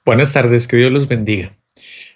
Buenas tardes, que Dios los bendiga.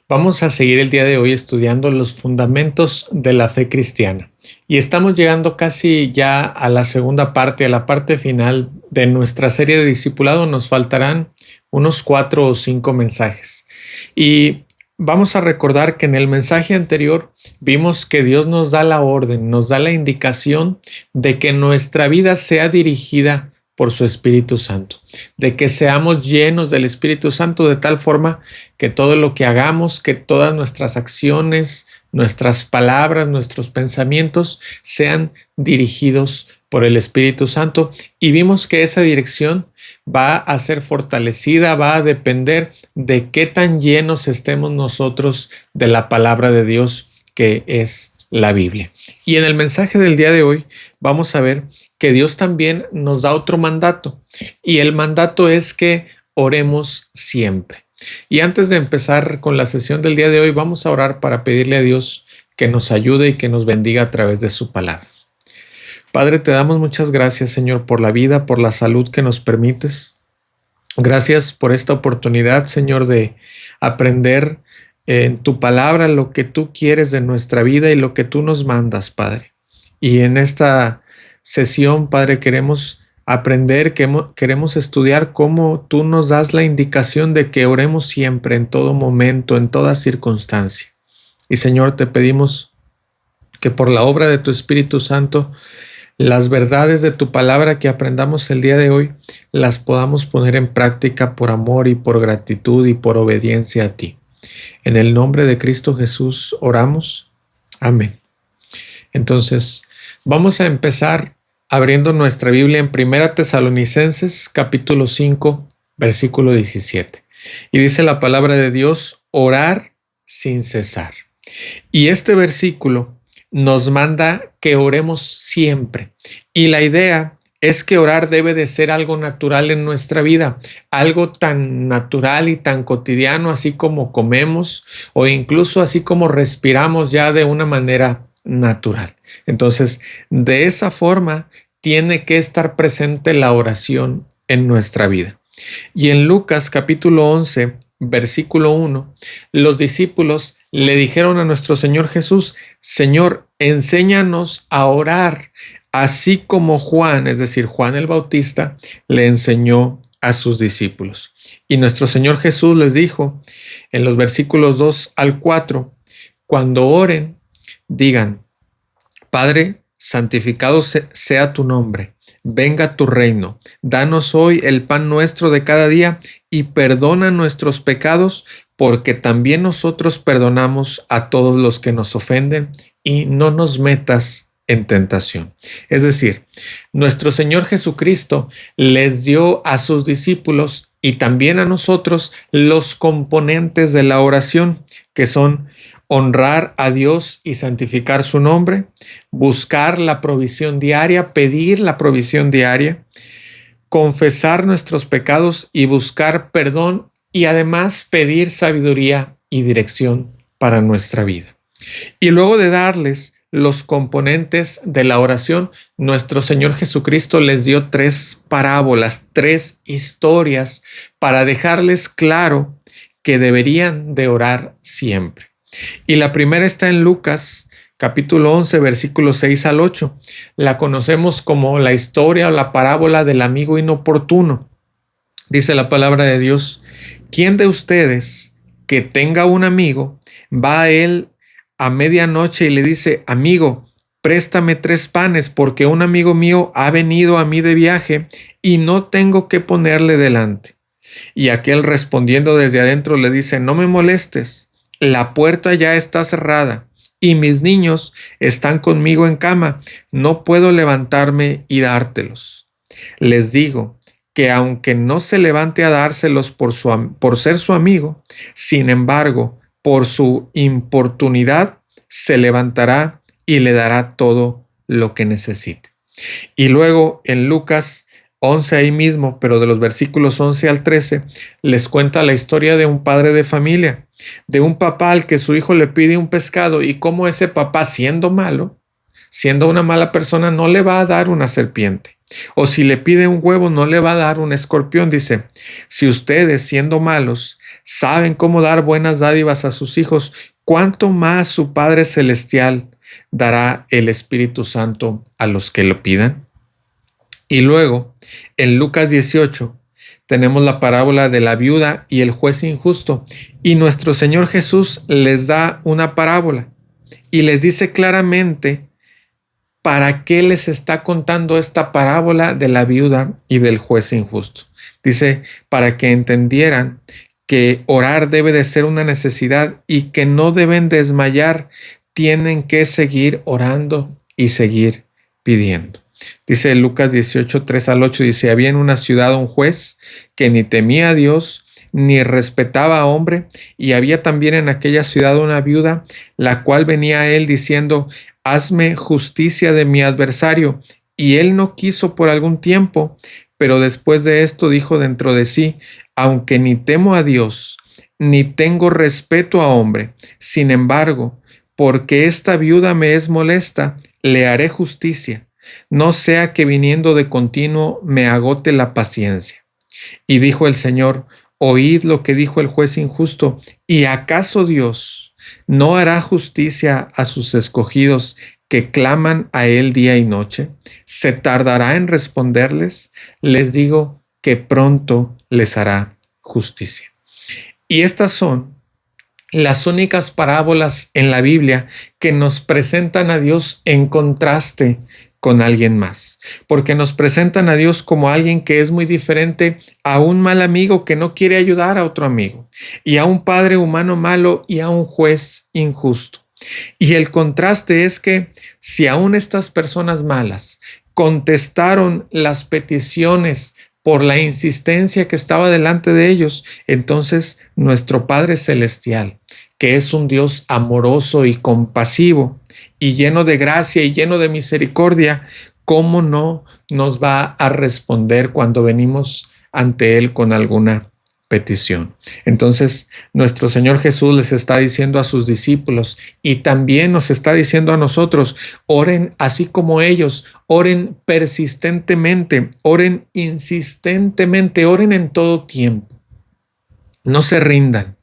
Vamos a seguir el día de hoy estudiando los fundamentos de la fe cristiana. Y estamos llegando casi ya a la segunda parte, a la parte final de nuestra serie de discipulado. Nos faltarán unos 4 o 5 mensajes. Y vamos a recordar que en el mensaje anterior vimos que Dios nos da la orden, nos da la indicación de que nuestra vida sea dirigida por su Espíritu Santo, de que seamos llenos del Espíritu Santo de tal forma que todo lo que hagamos, que todas nuestras acciones, nuestras palabras, nuestros pensamientos sean dirigidos por el Espíritu Santo. Y vimos que esa dirección va a ser fortalecida, va a depender de qué tan llenos estemos nosotros de la palabra de Dios, que es la Biblia. Y en el mensaje del día de hoy vamos a ver que Dios también nos da otro mandato, y el mandato es que oremos siempre. Y antes de empezar con la sesión del día de hoy, vamos a orar para pedirle a Dios que nos ayude y que nos bendiga a través de su palabra. Padre, te damos muchas gracias, Señor, por la vida, por la salud que nos permites. Gracias por esta oportunidad, Señor, de aprender en tu palabra lo que tú quieres de nuestra vida y lo que tú nos mandas, Padre. Y en esta sesión, Padre, queremos aprender, queremos estudiar cómo tú nos das la indicación de que oremos siempre, en todo momento, en toda circunstancia. Y Señor, te pedimos que por la obra de tu Espíritu Santo, las verdades de tu palabra que aprendamos el día de hoy, las podamos poner en práctica por amor y por gratitud y por obediencia a ti. En el nombre de Cristo Jesús oramos. Amén. Entonces, vamos a empezar abriendo nuestra Biblia en 1 Tesalonicenses, capítulo 5, versículo 17. Y dice la palabra de Dios, orar sin cesar. Y este versículo nos manda que oremos siempre. Y la idea es que orar debe de ser algo natural en nuestra vida, algo tan natural y tan cotidiano, así como comemos o incluso así como respiramos ya de una manera natural. Entonces, de esa forma tiene que estar presente la oración en nuestra vida. Y en Lucas capítulo 11, versículo 1, los discípulos le dijeron a nuestro Señor Jesús, Señor, enséñanos a orar, así como Juan, es decir, Juan el Bautista, le enseñó a sus discípulos. Y nuestro Señor Jesús les dijo en los versículos 2 al 4, cuando oren, digan, Padre, santificado sea tu nombre, venga tu reino, danos hoy el pan nuestro de cada día y perdona nuestros pecados, porque también nosotros perdonamos a todos los que nos ofenden, y no nos metas en tentación. Es decir, nuestro Señor Jesucristo les dio a sus discípulos y también a nosotros los componentes de la oración, que son honrar a Dios y santificar su nombre, buscar la provisión diaria, pedir la provisión diaria, confesar nuestros pecados y buscar perdón, y además pedir sabiduría y dirección para nuestra vida. Y luego de darles los componentes de la oración, nuestro Señor Jesucristo les dio 3 parábolas, 3 historias para dejarles claro que deberían de orar siempre. Y la primera está en Lucas, capítulo 11, versículos 6 al 8. La conocemos como la historia o la parábola del amigo inoportuno. Dice la palabra de Dios, ¿quién de ustedes que tenga un amigo va a él a medianoche y le dice, amigo, préstame 3 panes porque un amigo mío ha venido a mí de viaje y no tengo qué ponerle delante? Y aquel respondiendo desde adentro le dice, no me molestes. La puerta ya está cerrada y mis niños están conmigo en cama. No puedo levantarme y dártelos. Les digo que aunque no se levante a dárselos por ser su amigo, sin embargo, por su importunidad, se levantará y le dará todo lo que necesite. Y luego en Lucas 11 ahí mismo, pero de los versículos 11 al 13, les cuenta la historia de un padre de familia, de un papá al que su hijo le pide un pescado y cómo ese papá, siendo malo, siendo una mala persona, no le va a dar una serpiente. O si le pide un huevo, no le va a dar un escorpión. Dice, si ustedes, siendo malos, saben cómo dar buenas dádivas a sus hijos, ¿cuánto más su Padre Celestial dará el Espíritu Santo a los que lo pidan? Y luego, en Lucas 18, tenemos la parábola de la viuda y el juez injusto. Y nuestro Señor Jesús les da una parábola y les dice claramente para qué les está contando esta parábola de la viuda y del juez injusto. Dice, para que entendieran que orar debe de ser una necesidad y que no deben desmayar, tienen que seguir orando y seguir pidiendo. Dice Lucas 18, 3 al 8, dice, había en una ciudad un juez que ni temía a Dios, ni respetaba a hombre, y había también en aquella ciudad una viuda, la cual venía a él diciendo, hazme justicia de mi adversario. Y él no quiso por algún tiempo, pero después de esto dijo dentro de sí, aunque ni temo a Dios, ni tengo respeto a hombre, sin embargo, porque esta viuda me es molesta, le haré justicia, no sea que viniendo de continuo me agote la paciencia. Y dijo el Señor, oíd lo que dijo el juez injusto, ¿y acaso Dios no hará justicia a sus escogidos que claman a él día y noche? ¿Se tardará en responderles? Les digo que pronto les hará justicia. Y estas son las únicas parábolas en la Biblia que nos presentan a Dios en contraste con alguien más, porque nos presentan a Dios como alguien que es muy diferente a un mal amigo que no quiere ayudar a otro amigo, y a un padre humano malo y a un juez injusto. Y el contraste es que si aún estas personas malas contestaron las peticiones por la insistencia que estaba delante de ellos, entonces nuestro Padre Celestial, que es un Dios amoroso y compasivo y lleno de gracia y lleno de misericordia, ¿cómo no nos va a responder cuando venimos ante Él con alguna petición? Entonces, nuestro Señor Jesús les está diciendo a sus discípulos y también nos está diciendo a nosotros, oren así como ellos, oren persistentemente, oren insistentemente, oren en todo tiempo. No se rindan,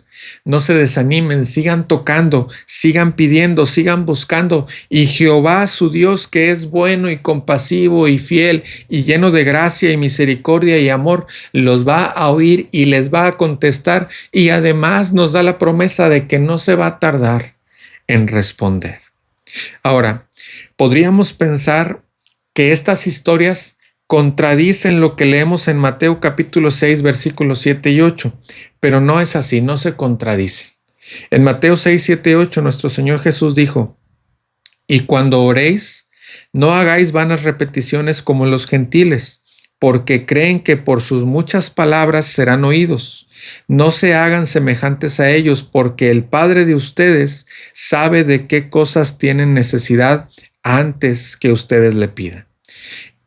no se desanimen, sigan tocando, sigan pidiendo, sigan buscando. Y Jehová, su Dios, que es bueno y compasivo y fiel y lleno de gracia y misericordia y amor, los va a oír y les va a contestar. Y además nos da la promesa de que no se va a tardar en responder. Ahora, podríamos pensar que estas historias contradicen lo que leemos en Mateo capítulo 6, versículos 7 y 8, pero no es así, no se contradicen. En Mateo 6, 7 y 8, nuestro Señor Jesús dijo, y cuando oréis, no hagáis vanas repeticiones como los gentiles, porque creen que por sus muchas palabras serán oídos. No se hagan semejantes a ellos, porque el Padre de ustedes sabe de qué cosas tienen necesidad antes que ustedes le pidan.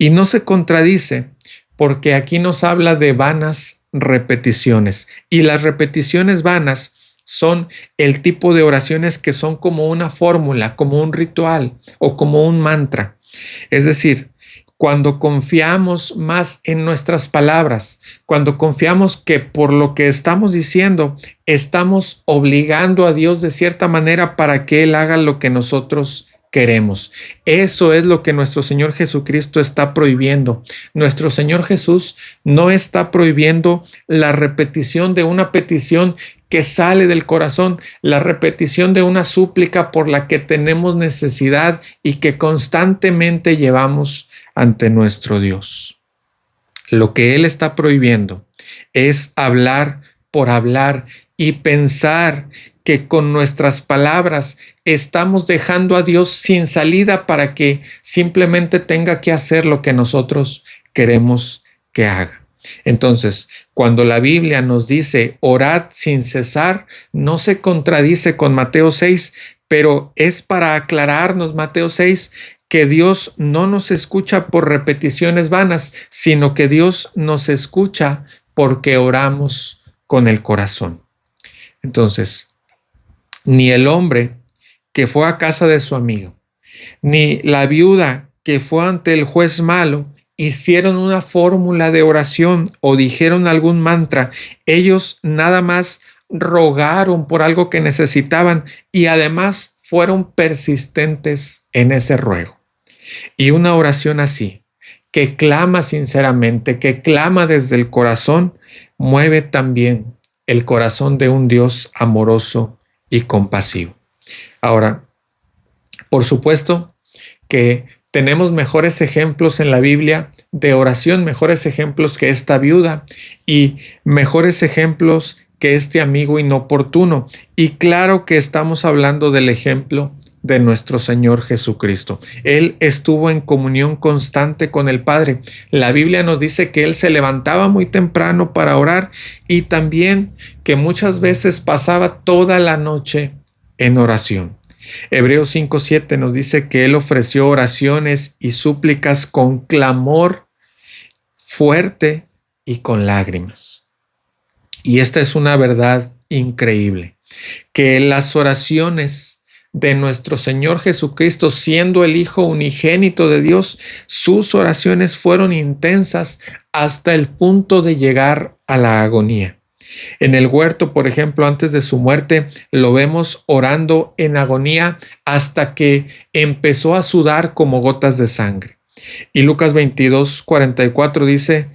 Y no se contradice porque aquí nos habla de vanas repeticiones. Y las repeticiones vanas son el tipo de oraciones que son como una fórmula, como un ritual o como un mantra. Es decir, cuando confiamos más en nuestras palabras, cuando confiamos que por lo que estamos diciendo, estamos obligando a Dios de cierta manera para que Él haga lo que nosotros queremos. Eso es lo que nuestro Señor Jesucristo está prohibiendo. Nuestro Señor Jesús no está prohibiendo la repetición de una petición que sale del corazón, la repetición de una súplica por la que tenemos necesidad y que constantemente llevamos ante nuestro Dios. Lo que Él está prohibiendo es hablar por hablar y pensar que con nuestras palabras estamos dejando a Dios sin salida para que simplemente tenga que hacer lo que nosotros queremos que haga. Entonces, cuando la Biblia nos dice orad sin cesar, no se contradice con Mateo 6, pero es para aclararnos Mateo 6 que Dios no nos escucha por repeticiones vanas, sino que Dios nos escucha porque oramos con el corazón. Entonces, ni el hombre que fue a casa de su amigo, ni la viuda que fue ante el juez malo hicieron una fórmula de oración o dijeron algún mantra. Ellos nada más rogaron por algo que necesitaban y además fueron persistentes en ese ruego. Y una oración así, que clama sinceramente, que clama desde el corazón, mueve también el corazón de un Dios amoroso y compasivo. Ahora, por supuesto que tenemos mejores ejemplos en la Biblia de oración, mejores ejemplos que esta viuda y mejores ejemplos que este amigo inoportuno. Y claro que estamos hablando del ejemplo de nuestro Señor Jesucristo. Él estuvo en comunión constante con el Padre. La Biblia nos dice que Él se levantaba muy temprano para orar y también que muchas veces pasaba toda la noche en oración. Hebreos 5:7 nos dice que Él ofreció oraciones y súplicas con clamor fuerte y con lágrimas. Y esta es una verdad increíble, que las oraciones de nuestro Señor Jesucristo, siendo el Hijo unigénito de Dios, sus oraciones fueron intensas hasta el punto de llegar a la agonía. En el huerto, por ejemplo, antes de su muerte, lo vemos orando en agonía hasta que empezó a sudar como gotas de sangre. Y Lucas 22:44 dice,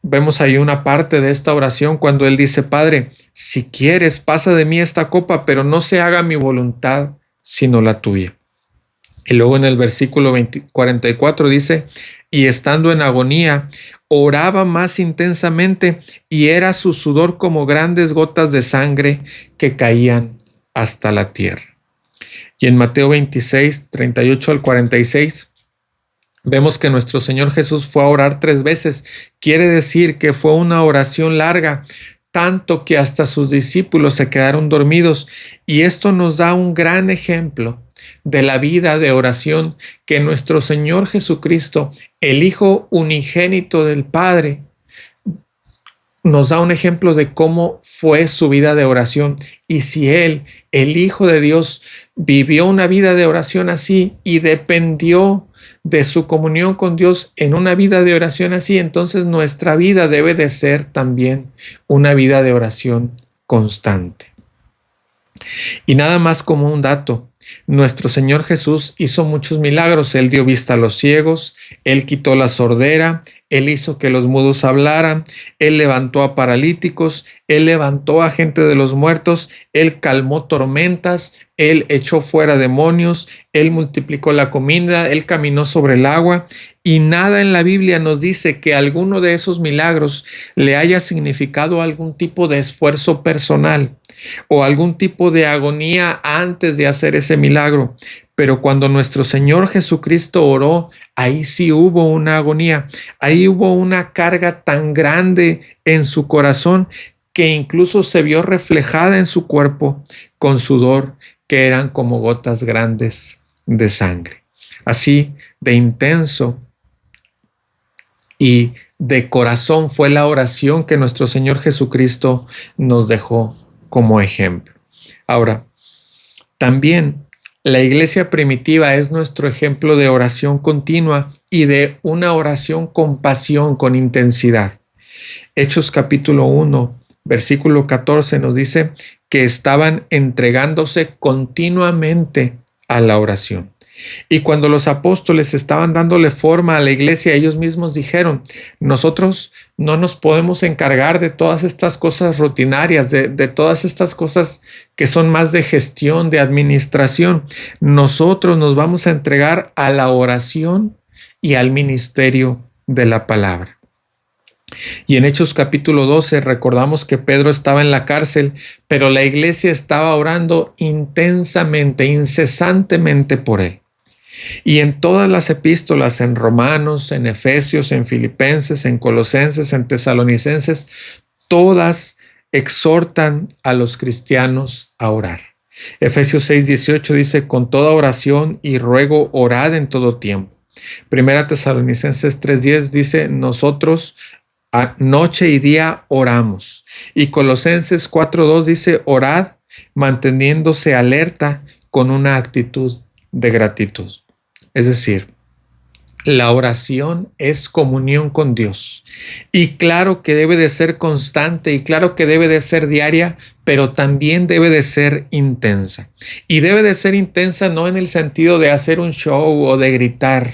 vemos ahí una parte de esta oración cuando él dice: Padre, si quieres, pasa de mí esta copa, pero no se haga mi voluntad, sino la tuya. Y luego en el versículo 44 dice: y estando en agonía, oraba más intensamente, y era su sudor como grandes gotas de sangre que caían hasta la tierra. Y en Mateo 26, 38 al 46, vemos que nuestro Señor Jesús fue a orar 3 veces. Quiere decir que fue una oración larga, tanto que hasta sus discípulos se quedaron dormidos. Y esto nos da un gran ejemplo de la vida de oración que nuestro Señor Jesucristo, el Hijo unigénito del Padre, nos da un ejemplo de cómo fue su vida de oración. Y si Él, el Hijo de Dios, vivió una vida de oración así y dependió de su comunión con Dios en una vida de oración así, entonces nuestra vida debe de ser también una vida de oración constante. Y nada más como un dato, nuestro Señor Jesús hizo muchos milagros. Él dio vista a los ciegos, Él quitó la sordera, Él hizo que los mudos hablaran, Él levantó a paralíticos, Él levantó a gente de los muertos, Él calmó tormentas, Él echó fuera demonios, Él multiplicó la comida, Él caminó sobre el agua. Y nada en la Biblia nos dice que alguno de esos milagros le haya significado algún tipo de esfuerzo personal o algún tipo de agonía antes de hacer ese milagro. Pero cuando nuestro Señor Jesucristo oró, ahí sí hubo una agonía, ahí hubo una carga tan grande en su corazón que incluso se vio reflejada en su cuerpo con sudor que eran como gotas grandes de sangre. Así de intenso y de corazón fue la oración que nuestro Señor Jesucristo nos dejó como ejemplo. Ahora, también la iglesia primitiva es nuestro ejemplo de oración continua y de una oración con pasión, con intensidad. Hechos capítulo 1, versículo 14 nos dice que estaban entregándose continuamente a la oración. Y cuando los apóstoles estaban dándole forma a la iglesia, ellos mismos dijeron: nosotros no nos podemos encargar de todas estas cosas rutinarias, de todas estas cosas que son más de gestión, de administración. Nosotros nos vamos a entregar a la oración y al ministerio de la palabra. Y en Hechos capítulo 12 recordamos que Pedro estaba en la cárcel, pero la iglesia estaba orando intensamente, incesantemente por él. Y en todas las epístolas, en Romanos, en Efesios, en Filipenses, en Colosenses, en Tesalonicenses, todas exhortan a los cristianos a orar. Efesios 6:18 dice: con toda oración y ruego orad en todo tiempo. Primera Tesalonicenses 3:10 dice: nosotros noche y día oramos. Y Colosenses 4:2 dice: orad manteniéndose alerta con una actitud de gratitud. Es decir, La oración es comunión con Dios. Y claro que debe de ser constante y claro que debe de ser diaria, pero también debe de ser intensa. Y debe de ser intensa no en el sentido de hacer un show o de gritar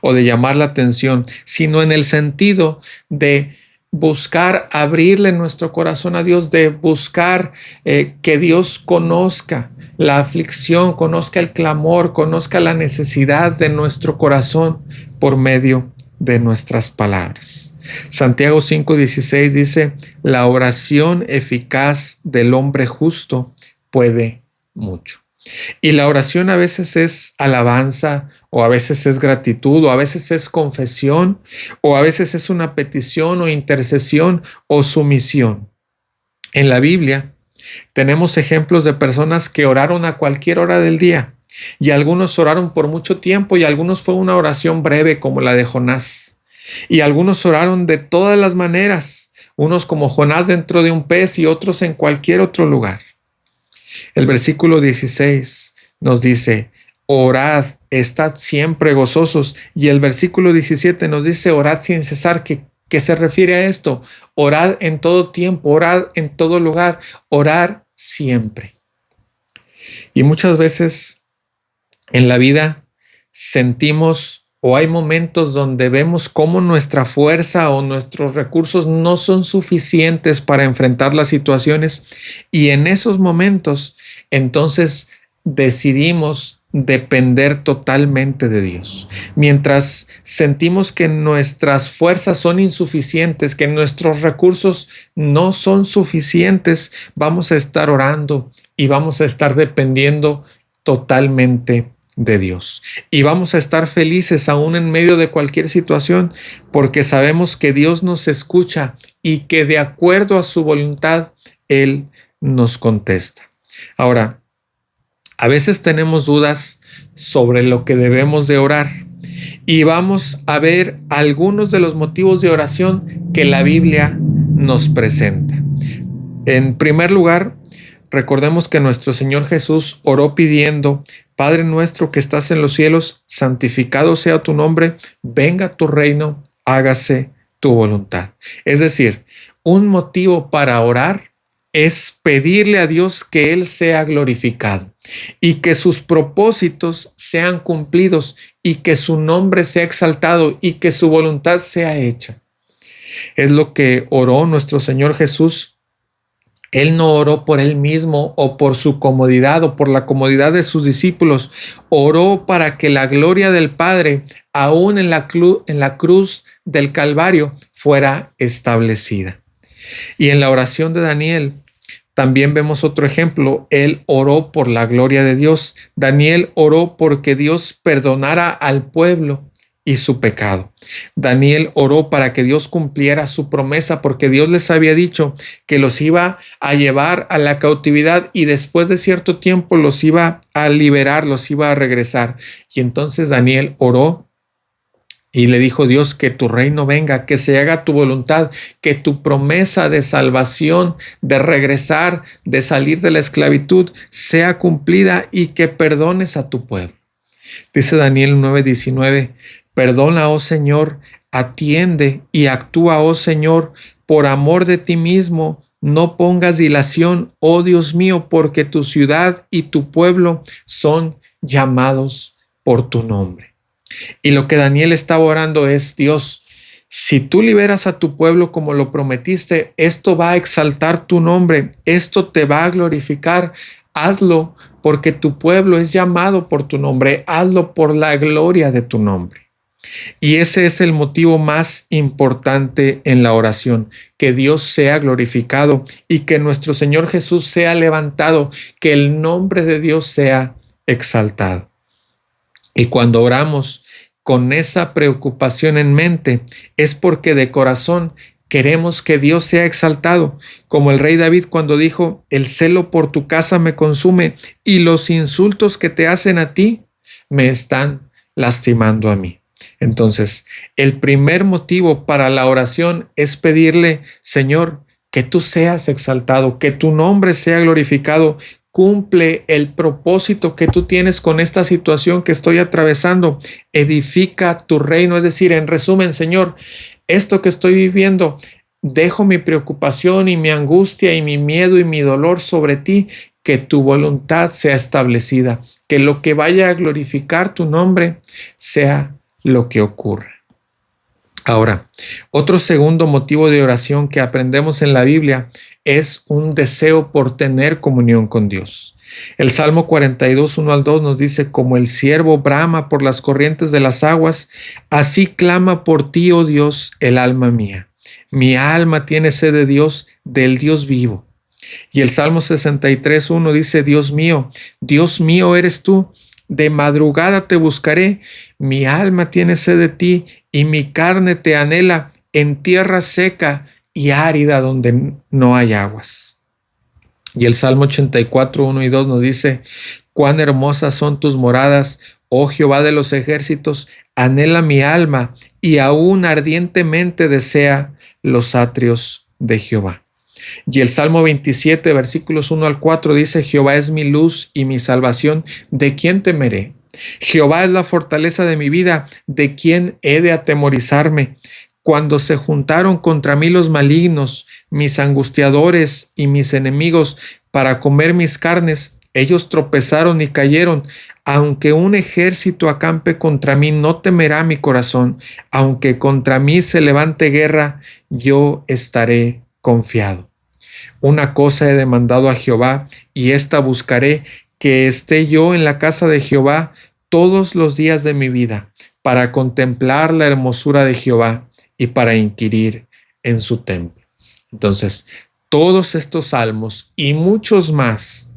o de llamar la atención, sino en el sentido de buscar abrirle nuestro corazón a Dios, de buscar que Dios conozca la aflicción, conozca el clamor, conozca la necesidad de nuestro corazón por medio de nuestras palabras. Santiago 5:16 dice, la oración eficaz del hombre justo puede mucho. Y la oración a veces es alabanza, o a veces es gratitud, o a veces es confesión, o a veces es una petición o intercesión o sumisión. En la Biblia tenemos ejemplos de personas que oraron a cualquier hora del día, y algunos oraron por mucho tiempo y algunos fue una oración breve como la de Jonás. Y algunos oraron de todas las maneras, unos como Jonás dentro de un pez y otros en cualquier otro lugar. El versículo 16 nos dice, orad, estad siempre gozosos. Y el versículo 17 nos dice, orad sin cesar. ¿Qué se refiere a esto? Orad en todo tiempo, orad en todo lugar, orar siempre. Y muchas veces en la vida sentimos o hay momentos donde vemos cómo nuestra fuerza o nuestros recursos no son suficientes para enfrentar las situaciones, y en esos momentos entonces decidimos depender totalmente de Dios. Mientras sentimos que nuestras fuerzas son insuficientes, que nuestros recursos no son suficientes, vamos a estar orando y vamos a estar dependiendo totalmente de Dios. Y vamos a estar felices aún en medio de cualquier situación, porque sabemos que Dios nos escucha y que de acuerdo a su voluntad, Él nos contesta. Ahora, a veces tenemos dudas sobre lo que debemos de orar y vamos a ver algunos de los motivos de oración que la Biblia nos presenta. En primer lugar, recordemos que nuestro Señor Jesús oró pidiendo, Padre nuestro que estás en los cielos, santificado sea tu nombre, venga tu reino, hágase tu voluntad. Es decir, un motivo para orar es pedirle a Dios que Él sea glorificado y que sus propósitos sean cumplidos y que su nombre sea exaltado y que su voluntad sea hecha. Es lo que oró nuestro Señor Jesús. Él no oró por Él mismo o por su comodidad o por la comodidad de sus discípulos. Oró para que la gloria del Padre, aún en la cruz del Calvario, fuera establecida. Y en la oración de Daniel también vemos otro ejemplo. Él oró por la gloria de Dios. Daniel oró porque Dios perdonara al pueblo y su pecado. Daniel oró para que Dios cumpliera su promesa, porque Dios les había dicho que los iba a llevar a la cautividad y después de cierto tiempo los iba a liberar, los iba a regresar. Y entonces Daniel oró y le dijo Dios, que tu reino venga, que se haga tu voluntad, que tu promesa de salvación, de regresar, de salir de la esclavitud, sea cumplida y que perdones a tu pueblo. Dice Daniel 9:19, perdona, oh Señor, atiende y actúa, oh Señor, por amor de ti mismo, no pongas dilación, oh Dios mío, porque tu ciudad y tu pueblo son llamados por tu nombre. Y lo que Daniel estaba orando es, Dios, si tú liberas a tu pueblo como lo prometiste, esto va a exaltar tu nombre, esto te va a glorificar, hazlo porque tu pueblo es llamado por tu nombre, hazlo por la gloria de tu nombre. Y ese es el motivo más importante en la oración, que Dios sea glorificado y que nuestro Señor Jesús sea levantado, que el nombre de Dios sea exaltado. Y cuando oramos con esa preocupación en mente, es porque de corazón queremos que Dios sea exaltado, como el rey David cuando dijo, el celo por tu casa me consume y los insultos que te hacen a ti me están lastimando a mí. Entonces, el primer motivo para la oración es pedirle, Señor, que tú seas exaltado, que tu nombre sea glorificado, cumple el propósito que tú tienes con esta situación que estoy atravesando. Edifica tu reino. Es decir, en resumen, Señor, esto que estoy viviendo, dejo mi preocupación y mi angustia y mi miedo y mi dolor sobre ti, que tu voluntad sea establecida, que lo que vaya a glorificar tu nombre sea lo que ocurra. Ahora, otro segundo motivo de oración que aprendemos en la Biblia es un deseo por tener comunión con Dios. El Salmo 42, 1 al 2 nos dice: como el ciervo brama por las corrientes de las aguas, así clama por ti, oh Dios, el alma mía. Mi alma tiene sed de Dios, del Dios vivo. Y el Salmo 63, 1 dice: Dios mío eres tú. De madrugada te buscaré, mi alma tiene sed de ti y mi carne te anhela en tierra seca y árida donde no hay aguas. Y el Salmo 84, 1 y 2 nos dice: cuán hermosas son tus moradas, oh Jehová de los ejércitos, anhela mi alma y aún ardientemente desea los atrios de Jehová. Y el Salmo 27, versículos 1 al 4 dice: Jehová es mi luz y mi salvación, ¿de quién temeré? Jehová es la fortaleza de mi vida, ¿de quién he de atemorizarme? Cuando se juntaron contra mí los malignos, mis angustiadores y mis enemigos, para comer mis carnes, ellos tropezaron y cayeron. Aunque un ejército acampe contra mí, no temerá mi corazón. Aunque contra mí se levante guerra, yo estaré confiado. Una cosa he demandado a Jehová, y esta buscaré, que esté yo en la casa de Jehová todos los días de mi vida, para contemplar la hermosura de Jehová y para inquirir en su templo. Entonces, todos estos salmos y muchos más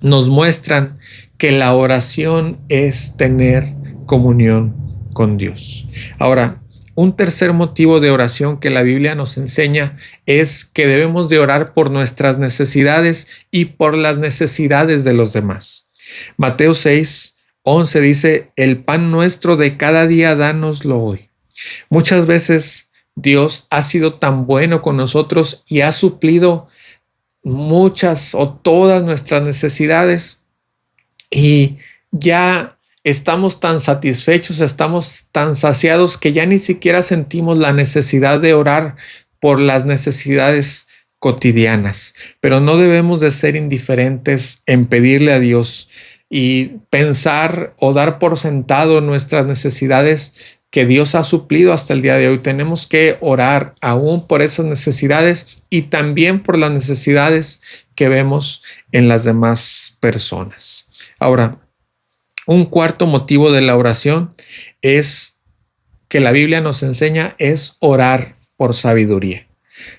nos muestran que la oración es tener comunión con Dios. Ahora, un tercer motivo de oración que la Biblia nos enseña es que debemos de orar por nuestras necesidades y por las necesidades de los demás. Mateo 6, 11 dice: el pan nuestro de cada día dánoslo hoy. Muchas veces Dios ha sido tan bueno con nosotros y ha suplido muchas o todas nuestras necesidades, y ya estamos tan satisfechos, estamos tan saciados que ya ni siquiera sentimos la necesidad de orar por las necesidades cotidianas. Pero no debemos de ser indiferentes en pedirle a Dios y pensar o dar por sentado nuestras necesidades que Dios ha suplido hasta el día de hoy. Tenemos que orar aún por esas necesidades y también por las necesidades que vemos en las demás personas. Ahora, un cuarto motivo de la oración es que la Biblia nos enseña es orar por sabiduría.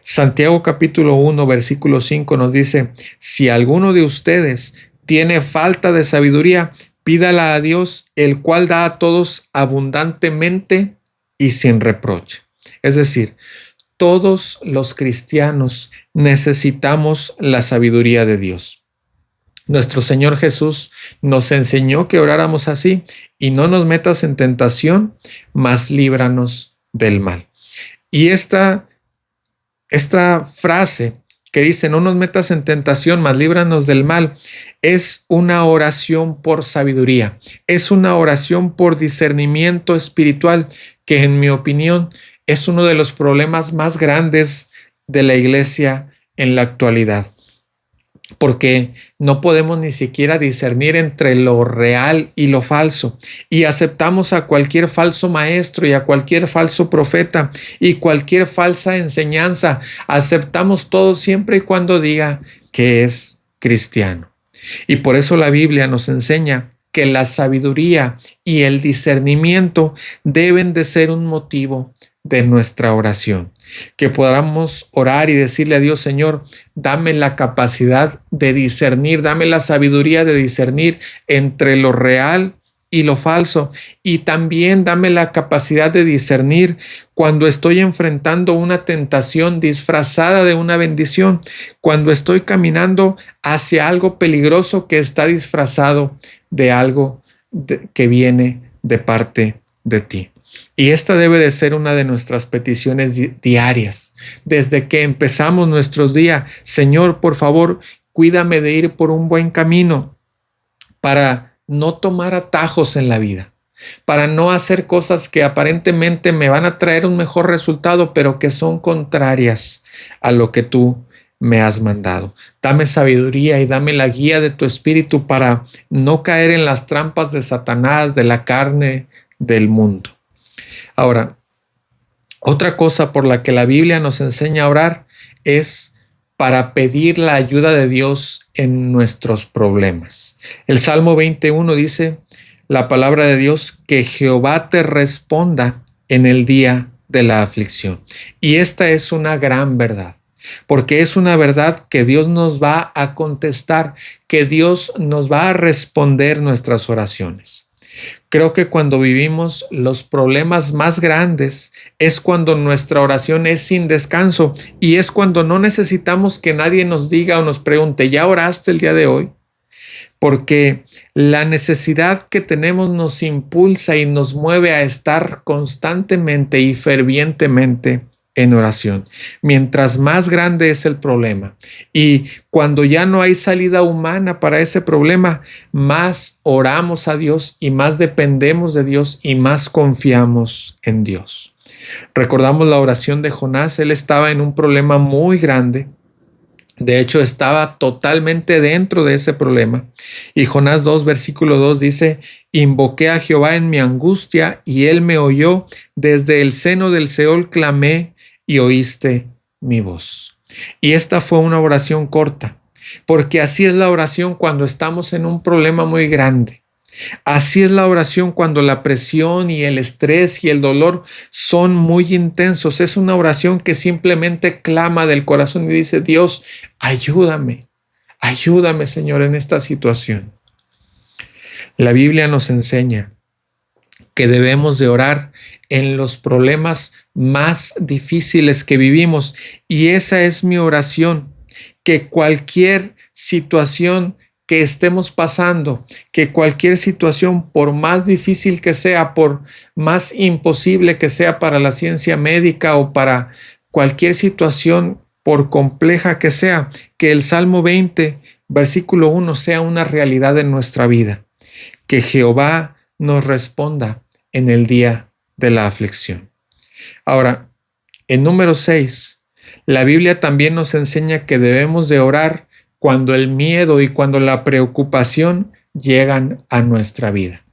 Santiago capítulo 1, versículo 5 nos dice: si alguno de ustedes tiene falta de sabiduría, pídala a Dios, el cual da a todos abundantemente y sin reproche. Es decir, todos los cristianos necesitamos la sabiduría de Dios. Nuestro Señor Jesús nos enseñó que oráramos así: y no nos metas en tentación, mas líbranos del mal. Y esta frase que dice: no nos metas en tentación, mas líbranos del mal, es una oración por sabiduría, es una oración por discernimiento espiritual, que en mi opinión es uno de los problemas más grandes de la iglesia en la actualidad. Porque no podemos ni siquiera discernir entre lo real y lo falso, y aceptamos a cualquier falso maestro y a cualquier falso profeta y cualquier falsa enseñanza. Aceptamos todo siempre y cuando diga que es cristiano. Y por eso la Biblia nos enseña que la sabiduría y el discernimiento deben de ser un motivo de nuestra oración, que podamos orar y decirle a Dios: Señor, dame la capacidad de discernir, dame la sabiduría de discernir entre lo real y lo falso, y también dame la capacidad de discernir cuando estoy enfrentando una tentación disfrazada de una bendición, cuando estoy caminando hacia algo peligroso que está disfrazado de algo que viene de parte de ti. Y esta debe de ser una de nuestras peticiones diarias. Desde que empezamos nuestros días: Señor, por favor, cuídame de ir por un buen camino para no tomar atajos en la vida, para no hacer cosas que aparentemente me van a traer un mejor resultado, pero que son contrarias a lo que tú me has mandado. Dame sabiduría y dame la guía de tu espíritu para no caer en las trampas de Satanás, de la carne, del mundo. Ahora, otra cosa por la que la Biblia nos enseña a orar es para pedir la ayuda de Dios en nuestros problemas. El Salmo 21 dice la palabra de Dios, que Jehová te responda en el día de la aflicción. Y esta es una gran verdad, porque es una verdad que Dios nos va a contestar, que Dios nos va a responder nuestras oraciones. Creo que cuando vivimos los problemas más grandes es cuando nuestra oración es sin descanso y es cuando no necesitamos que nadie nos diga o nos pregunte, ¿ya oraste el día de hoy? Porque la necesidad que tenemos nos impulsa y nos mueve a estar constantemente y fervientemente en oración. Mientras más grande es el problema y cuando ya no hay salida humana para ese problema, más oramos a Dios y más dependemos de Dios y más confiamos en Dios. Recordamos la oración de Jonás. Él estaba en un problema muy grande. De hecho, estaba totalmente dentro de ese problema. Y Jonás 2, versículo 2 dice, invoqué a Jehová en mi angustia y él me oyó. Desde el seno del Seol clamé y oíste mi voz. Y esta fue una oración corta, porque así es la oración cuando estamos en un problema muy grande. Así es la oración cuando la presión y el estrés y el dolor son muy intensos. Es una oración que simplemente clama del corazón y dice, Dios, ayúdame, ayúdame, Señor, en esta situación. La Biblia nos enseña que debemos de orar en los problemas más difíciles que vivimos. Y esa es mi oración, que cualquier situación que estemos pasando, que cualquier situación, por más difícil que sea, por más imposible que sea para la ciencia médica o para cualquier situación, por compleja que sea, que el Salmo 20, versículo 1 sea una realidad en nuestra vida. Que Jehová nos responda en el día de la aflicción. Ahora, en número 6, la Biblia también nos enseña que debemos de orar cuando el miedo y cuando la preocupación llegan a nuestra vida.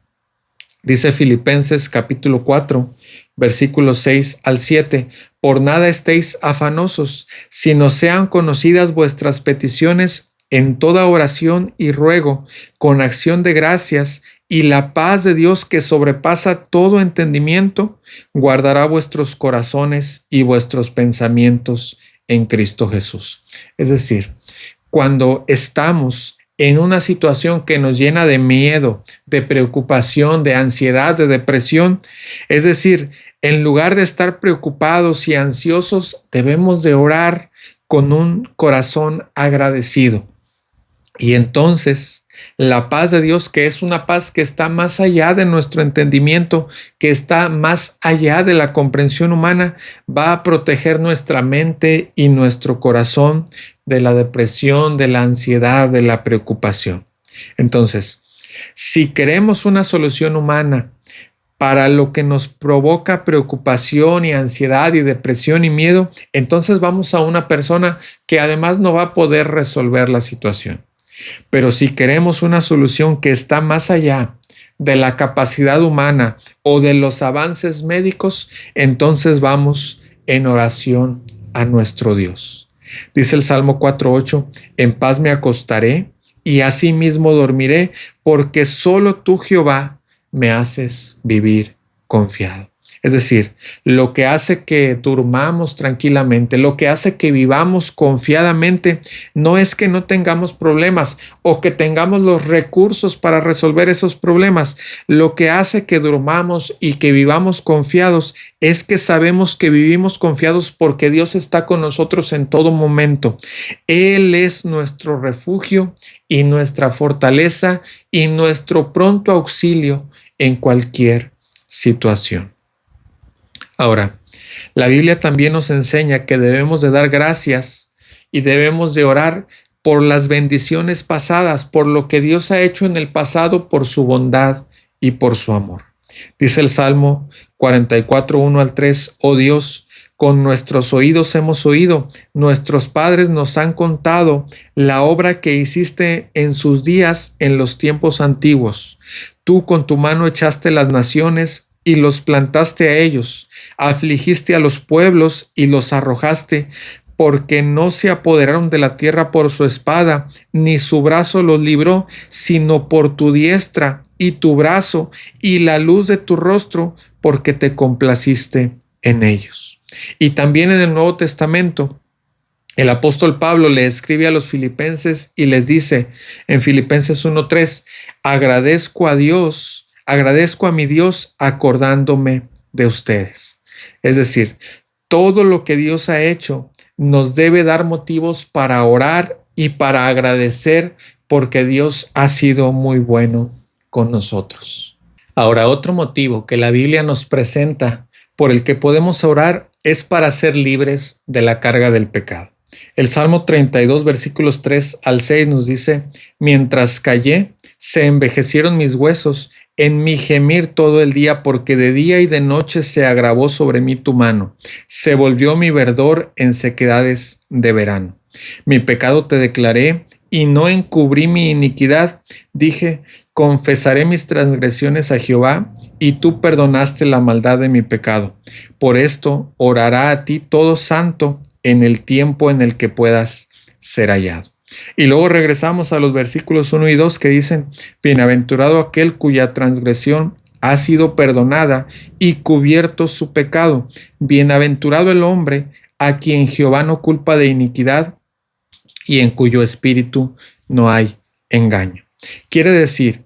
Dice Filipenses capítulo 4, versículos 6 al 7, por nada estéis afanosos, sino sean conocidas vuestras peticiones en toda oración y ruego, con acción de gracias, y la paz de Dios que sobrepasa todo entendimiento, guardará vuestros corazones y vuestros pensamientos en Cristo Jesús. Es decir, cuando estamos en una situación que nos llena de miedo, de preocupación, de ansiedad, de depresión, es decir, en lugar de estar preocupados y ansiosos, debemos de orar con un corazón agradecido. Y entonces la paz de Dios, que es una paz que está más allá de nuestro entendimiento, que está más allá de la comprensión humana, va a proteger nuestra mente y nuestro corazón de la depresión, de la ansiedad, de la preocupación. Entonces, si queremos una solución humana para lo que nos provoca preocupación y ansiedad y depresión y miedo, entonces vamos a una persona que además no va a poder resolver la situación. Pero si queremos una solución que está más allá de la capacidad humana o de los avances médicos, entonces vamos en oración a nuestro Dios. Dice el Salmo 4:8, en paz me acostaré y asimismo dormiré, porque solo tú, Jehová, me haces vivir confiado. Es decir, lo que hace que durmamos tranquilamente, lo que hace que vivamos confiadamente, no es que no tengamos problemas o que tengamos los recursos para resolver esos problemas. Lo que hace que durmamos y que vivamos confiados es que sabemos que vivimos confiados porque Dios está con nosotros en todo momento. Él es nuestro refugio y nuestra fortaleza y nuestro pronto auxilio en cualquier situación. Ahora, la Biblia también nos enseña que debemos de dar gracias y debemos de orar por las bendiciones pasadas, por lo que Dios ha hecho en el pasado, por su bondad y por su amor. Dice el Salmo 44, 1 al 3, oh Dios, con nuestros oídos hemos oído, nuestros padres nos han contado la obra que hiciste en sus días en los tiempos antiguos. Tú con tu mano echaste las naciones y los plantaste a ellos, afligiste a los pueblos y los arrojaste, porque no se apoderaron de la tierra por su espada, ni su brazo los libró, sino por tu diestra y tu brazo y la luz de tu rostro, porque te complaciste en ellos. Y también en el Nuevo Testamento, el apóstol Pablo le escribe a los filipenses y les dice en Filipenses 1:3, agradezco a mi Dios acordándome de ustedes. Es decir, todo lo que Dios ha hecho nos debe dar motivos para orar y para agradecer, porque Dios ha sido muy bueno con nosotros. Ahora, otro motivo que la Biblia nos presenta por el que podemos orar es para ser libres de la carga del pecado. El Salmo 32, versículos 3 al 6 nos dice, mientras callé, se envejecieron mis huesos, en mi gemir todo el día, porque de día y de noche se agravó sobre mí tu mano. Se volvió mi verdor en sequedades de verano. Mi pecado te declaré y no encubrí mi iniquidad. Dije, confesaré mis transgresiones a Jehová, y tú perdonaste la maldad de mi pecado. Por esto orará a ti todo santo en el tiempo en el que puedas ser hallado. Y luego regresamos a los versículos 1 y 2 que dicen, bienaventurado aquel cuya transgresión ha sido perdonada y cubierto su pecado. Bienaventurado el hombre a quien Jehová no culpa de iniquidad y en cuyo espíritu no hay engaño. Quiere decir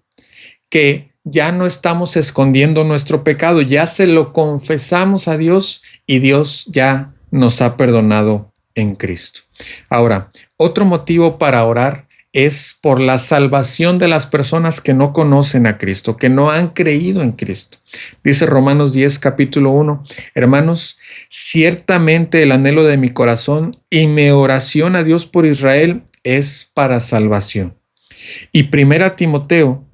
que ya no estamos escondiendo nuestro pecado, ya se lo confesamos a Dios y Dios ya nos ha perdonado en Cristo. Ahora, otro motivo para orar es por la salvación de las personas que no conocen a Cristo, que no han creído en Cristo. Dice Romanos 10, capítulo 1, hermanos, ciertamente el anhelo de mi corazón y mi oración a Dios por Israel es para salvación. Y 1 Timoteo,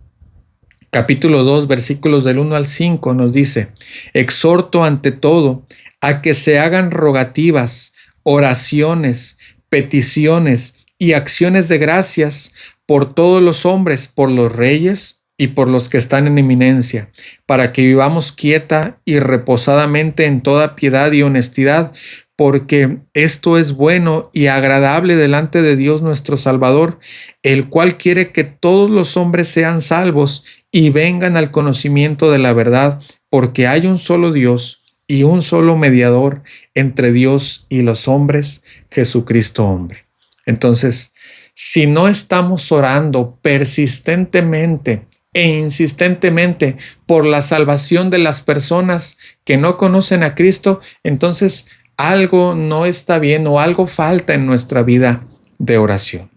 capítulo 2, versículos del 1 al 5 nos dice, exhorto ante todo a que se hagan rogativas, oraciones, peticiones y acciones de gracias por todos los hombres, por los reyes y por los que están en eminencia, para que vivamos quieta y reposadamente en toda piedad y honestidad, porque esto es bueno y agradable delante de Dios nuestro Salvador, el cual quiere que todos los hombres sean salvos y vengan al conocimiento de la verdad, porque hay un solo Dios y un solo mediador entre Dios y los hombres, Jesucristo hombre. Entonces, si no estamos orando persistentemente e insistentemente por la salvación de las personas que no conocen a Cristo, entonces algo no está bien o algo falta en nuestra vida de oración.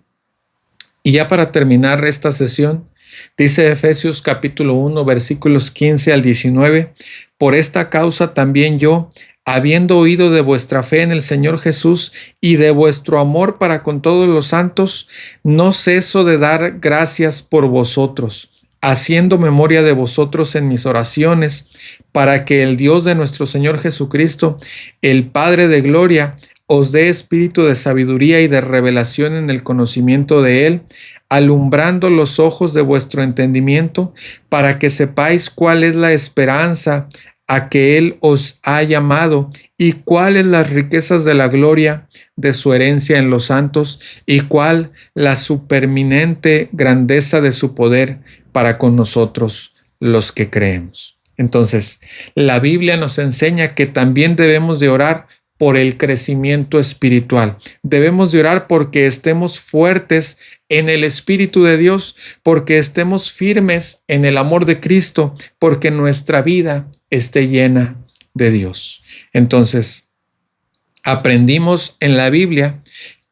Y ya para terminar esta sesión, dice Efesios capítulo 1, versículos 15 al 19, por esta causa también yo, habiendo oído de vuestra fe en el Señor Jesús y de vuestro amor para con todos los santos, no ceso de dar gracias por vosotros, haciendo memoria de vosotros en mis oraciones, para que el Dios de nuestro Señor Jesucristo, el Padre de gloria, os dé espíritu de sabiduría y de revelación en el conocimiento de Él, alumbrando los ojos de vuestro entendimiento, para que sepáis cuál es la esperanza a que Él os ha llamado y cuáles las riquezas de la gloria de su herencia en los santos y cuál la superminente grandeza de su poder para con nosotros los que creemos. Entonces, la Biblia nos enseña que también debemos de orar por el crecimiento espiritual. Debemos de orar porque estemos fuertes en el Espíritu de Dios, porque estemos firmes en el amor de Cristo, porque nuestra vida esté llena de Dios. Entonces, aprendimos en la Biblia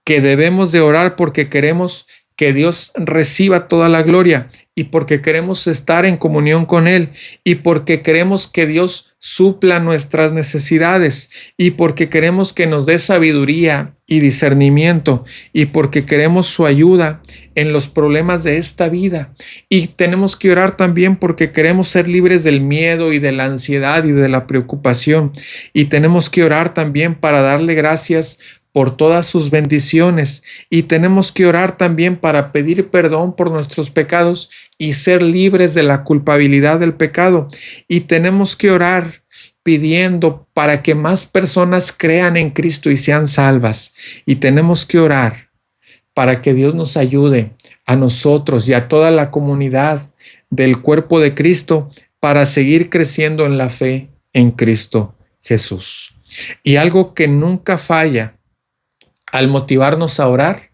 que debemos de orar porque queremos que Dios reciba toda la gloria y porque queremos estar en comunión con Él y porque queremos que Dios supla nuestras necesidades y porque queremos que nos dé sabiduría y discernimiento y porque queremos su ayuda en los problemas de esta vida. Y tenemos que orar también porque queremos ser libres del miedo y de la ansiedad y de la preocupación. Y tenemos que orar también para darle gracias por todas sus bendiciones, y tenemos que orar también para pedir perdón por nuestros pecados y ser libres de la culpabilidad del pecado, y tenemos que orar pidiendo para que más personas crean en Cristo y sean salvas, y tenemos que orar para que Dios nos ayude a nosotros y a toda la comunidad del cuerpo de Cristo para seguir creciendo en la fe en Cristo Jesús. Y algo que nunca falla al motivarnos a orar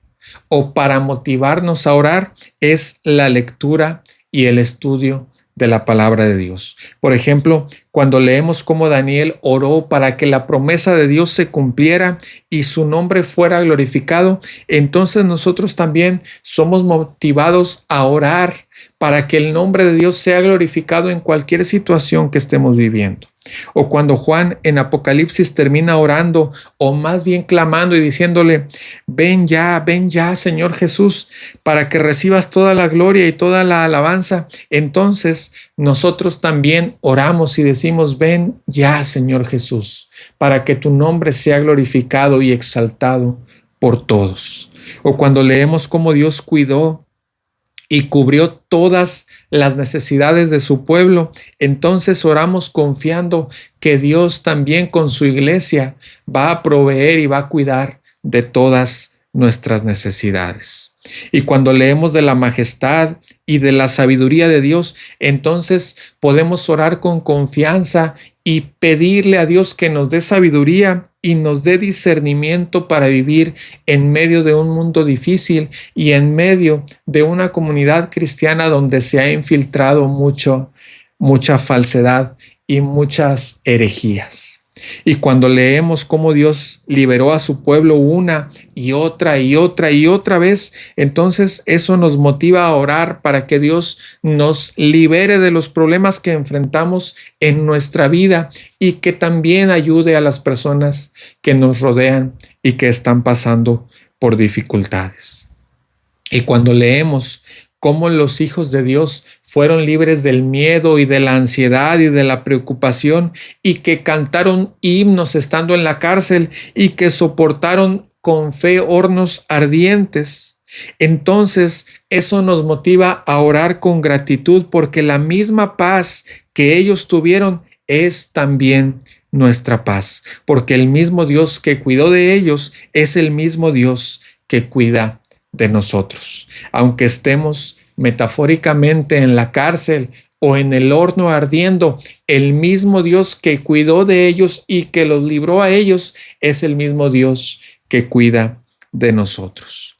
o para motivarnos a orar es la lectura y el estudio de la palabra de Dios. Por ejemplo, cuando leemos cómo Daniel oró para que la promesa de Dios se cumpliera y su nombre fuera glorificado, entonces nosotros también somos motivados a orar para que el nombre de Dios sea glorificado en cualquier situación que estemos viviendo. O cuando Juan en Apocalipsis termina orando, o más bien clamando y diciéndole: ven ya, Señor Jesús, para que recibas toda la gloria y toda la alabanza. Entonces nosotros también oramos y decimos: ven ya, Señor Jesús, para que tu nombre sea glorificado y exaltado por todos. O cuando leemos cómo Dios cuidó y cubrió todas las necesidades de su pueblo, entonces oramos confiando que Dios también con su iglesia va a proveer y va a cuidar de todas nuestras necesidades. Y cuando leemos de la majestad y de la sabiduría de Dios, entonces podemos orar con confianza y pedirle a Dios que nos dé sabiduría y nos dé discernimiento para vivir en medio de un mundo difícil y en medio de una comunidad cristiana donde se ha infiltrado mucha falsedad y muchas herejías. Y cuando leemos cómo Dios liberó a su pueblo una y otra vez, entonces eso nos motiva a orar para que Dios nos libere de los problemas que enfrentamos en nuestra vida y que también ayude a las personas que nos rodean y que están pasando por dificultades. Y cuando leemos cómo los hijos de Dios fueron libres del miedo y de la ansiedad y de la preocupación y que cantaron himnos estando en la cárcel y que soportaron con fe hornos ardientes, entonces eso nos motiva a orar con gratitud porque la misma paz que ellos tuvieron es también nuestra paz, porque el mismo Dios que cuidó de ellos es el mismo Dios que cuida de nosotros. Aunque estemos metafóricamente en la cárcel o en el horno ardiendo, el mismo Dios que cuidó de ellos y que los libró a ellos es el mismo Dios que cuida de nosotros.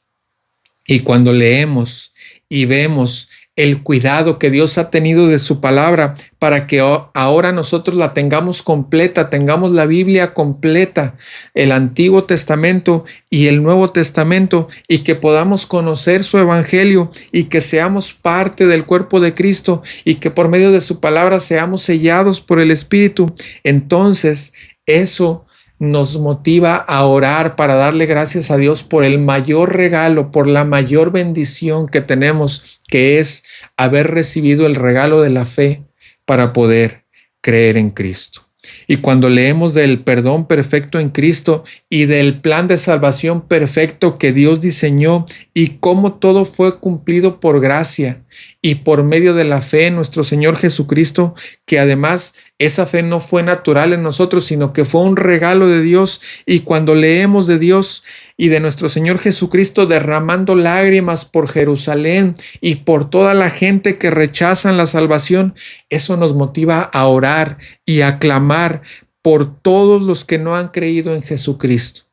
Y cuando leemos y vemos el cuidado que Dios ha tenido de su palabra para que ahora nosotros la tengamos completa, tengamos la Biblia completa, el Antiguo Testamento y el Nuevo Testamento, y que podamos conocer su evangelio y que seamos parte del cuerpo de Cristo y que por medio de su palabra seamos sellados por el Espíritu, entonces eso nos motiva a orar para darle gracias a Dios por el mayor regalo, por la mayor bendición que tenemos, que es haber recibido el regalo de la fe para poder creer en Cristo. Y cuando leemos del perdón perfecto en Cristo y del plan de salvación perfecto que Dios diseñó y cómo todo fue cumplido por gracia y por medio de la fe en nuestro Señor Jesucristo, que además esa fe no fue natural en nosotros, sino que fue un regalo de Dios. Y cuando leemos de Dios y de nuestro Señor Jesucristo derramando lágrimas por Jerusalén y por toda la gente que rechazan la salvación, eso nos motiva a orar y a clamar por todos los que no han creído en Jesucristo,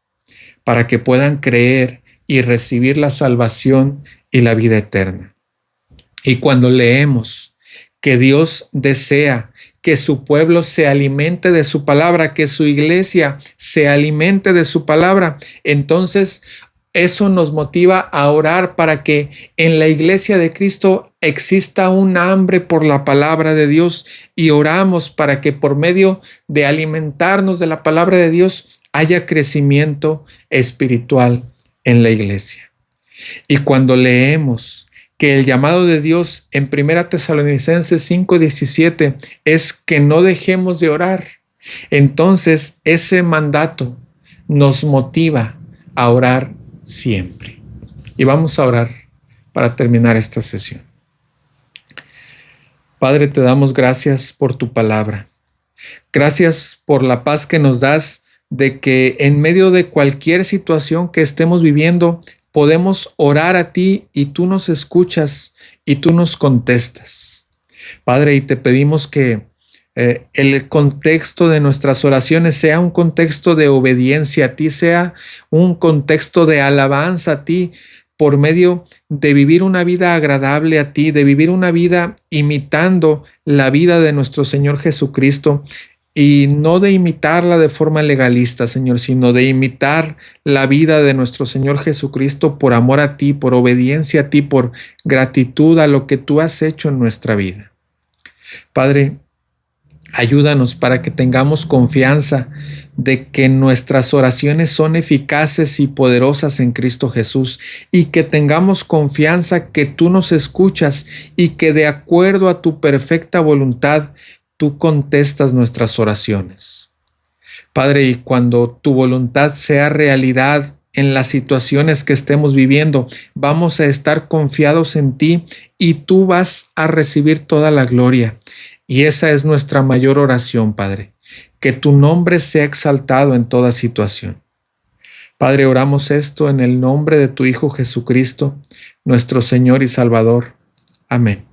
para que puedan creer y recibir la salvación y la vida eterna. Y cuando leemos que Dios desea que su pueblo se alimente de su palabra, que su iglesia se alimente de su palabra, entonces eso nos motiva a orar para que en la iglesia de Cristo exista un hambre por la palabra de Dios y oramos para que por medio de alimentarnos de la palabra de Dios haya crecimiento espiritual en la iglesia. Y cuando leemos que el llamado de Dios en 1 Tesalonicenses 5:17 es que no dejemos de orar, entonces ese mandato nos motiva a orar siempre. Y vamos a orar para terminar esta sesión. Padre, te damos gracias por tu palabra. Gracias por la paz que nos das de que en medio de cualquier situación que estemos viviendo, podemos orar a ti y tú nos escuchas y tú nos contestas. Padre, y te pedimos que el contexto de nuestras oraciones sea un contexto de obediencia a ti, sea un contexto de alabanza a ti, por medio de vivir una vida agradable a ti, de vivir una vida imitando la vida de nuestro Señor Jesucristo, y no de imitarla de forma legalista, Señor, sino de imitar la vida de nuestro Señor Jesucristo por amor a ti, por obediencia a ti, por gratitud a lo que tú has hecho en nuestra vida. Padre, ayúdanos para que tengamos confianza de que nuestras oraciones son eficaces y poderosas en Cristo Jesús, y que tengamos confianza que tú nos escuchas y que de acuerdo a tu perfecta voluntad tú contestas nuestras oraciones. Padre, y cuando tu voluntad sea realidad en las situaciones que estemos viviendo, vamos a estar confiados en ti y tú vas a recibir toda la gloria. Y esa es nuestra mayor oración, Padre, que tu nombre sea exaltado en toda situación. Padre, oramos esto en el nombre de tu Hijo Jesucristo, nuestro Señor y Salvador. Amén.